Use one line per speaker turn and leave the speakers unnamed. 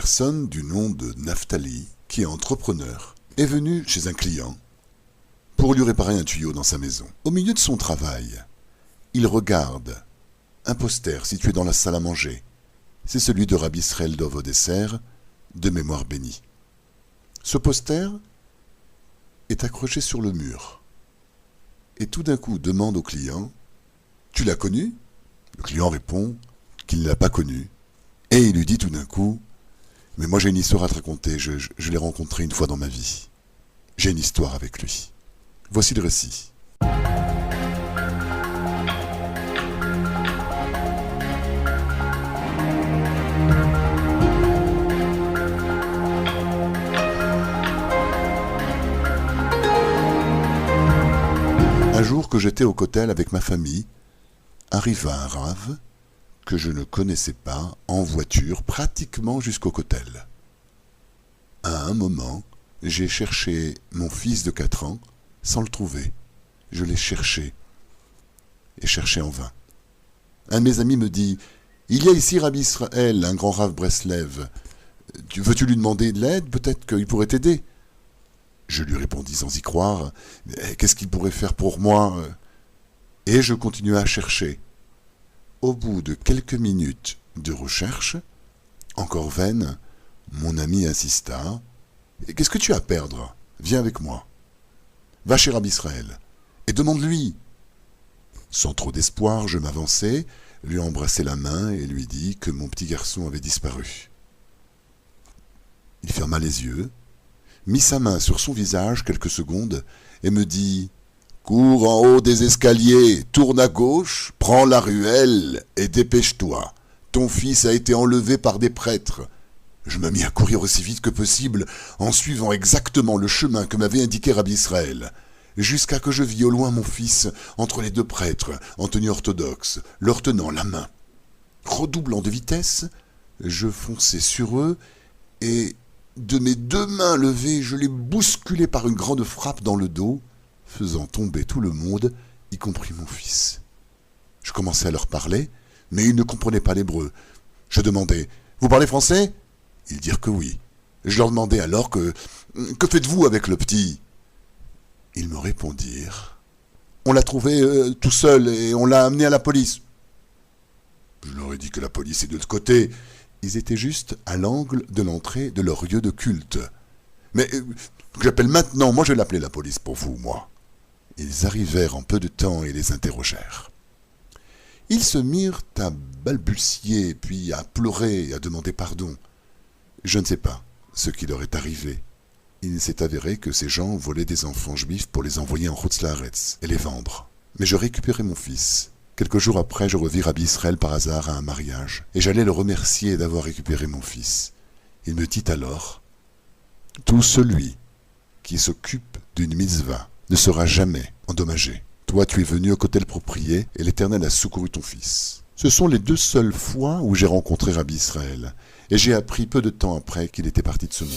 personne du nom de Naphtali, qui est entrepreneur, est venu chez un client pour lui réparer un tuyau dans sa maison. Au milieu de son travail, il regarde un poster situé dans la salle à manger. C'est celui de Rabbi Israël Dov Odesser, de mémoire bénie. Ce poster est accroché sur le mur. Et tout d'un coup demande au client « Tu l'as connu ?» Le client répond qu'il ne l'a pas connu. Et il lui dit tout d'un coup « Mais moi j'ai une histoire à te raconter, je l'ai rencontré une fois dans ma vie. J'ai une histoire avec lui. » Voici le récit. Un jour que j'étais au kotel avec ma famille, arriva un rave que je ne connaissais pas en voiture pratiquement jusqu'au kotel. À un moment, j'ai cherché mon fils de 4 ans sans le trouver. Je l'ai cherché et cherché en vain. Un de mes amis me dit « Il y a ici Rabbi Israël, un grand rave Breslev. Veux-tu lui demander de l'aide? Peut-être qu'il pourrait t'aider. » Je lui répondis sans y croire « Qu'est-ce qu'il pourrait faire pour moi ?» Et je continuai à chercher. Au bout de quelques minutes de recherche, encore vaine, mon ami insista « Qu'est-ce que tu as à perdre? Viens avec moi. Va chez Rabbi Israël et demande-lui. » Sans trop d'espoir, je m'avançai, lui embrassai la main et lui dis que mon petit garçon avait disparu. Il ferma les yeux, mit sa main sur son visage quelques secondes et me dit « Cours en haut des escaliers, tourne à gauche, prends la ruelle et dépêche-toi. Ton fils a été enlevé par des prêtres. » Je me mis à courir aussi vite que possible en suivant exactement le chemin que m'avait indiqué Rabbi Israël, jusqu'à que je vis au loin mon fils entre les 2 prêtres en tenue orthodoxe, leur tenant la main. Redoublant de vitesse, je fonçai sur eux et de mes 2 mains levées, je les bousculai par une grande frappe dans le dos, faisant tomber tout le monde, y compris mon fils. Je commençai à leur parler, mais ils ne comprenaient pas l'hébreu. Je demandai « Vous parlez français ?» Ils dirent que oui. Je leur demandai alors que faites-vous avec le petit ?» Ils me répondirent « On l'a trouvé tout seul et on l'a amené à la police. » Je leur ai dit que la police est de l'autre côté. Ils étaient juste à l'angle de l'entrée de leur lieu de culte. « Mais j'appelle maintenant, moi je vais l'appeler la police pour vous, moi. » Ils arrivèrent en peu de temps et les interrogèrent. Ils se mirent à balbutier, puis à pleurer et à demander pardon. Je ne sais pas ce qui leur est arrivé. Il s'est avéré que ces gens volaient des enfants juifs pour les envoyer en Chutz Laaretz et les vendre. Mais je récupérai mon fils. Quelques jours après, je revis Rabbi Israël par hasard à un mariage, et j'allais le remercier d'avoir récupéré mon fils. Il me dit alors « Tout celui qui s'occupe d'une mitzvah ne sera jamais endommagé. Toi, tu es venu au kotel proprié, et l'Éternel a secouru ton fils. » Ce sont les 2 seules fois où j'ai rencontré Rabbi Israël, et j'ai appris peu de temps après qu'il était parti de ce monde.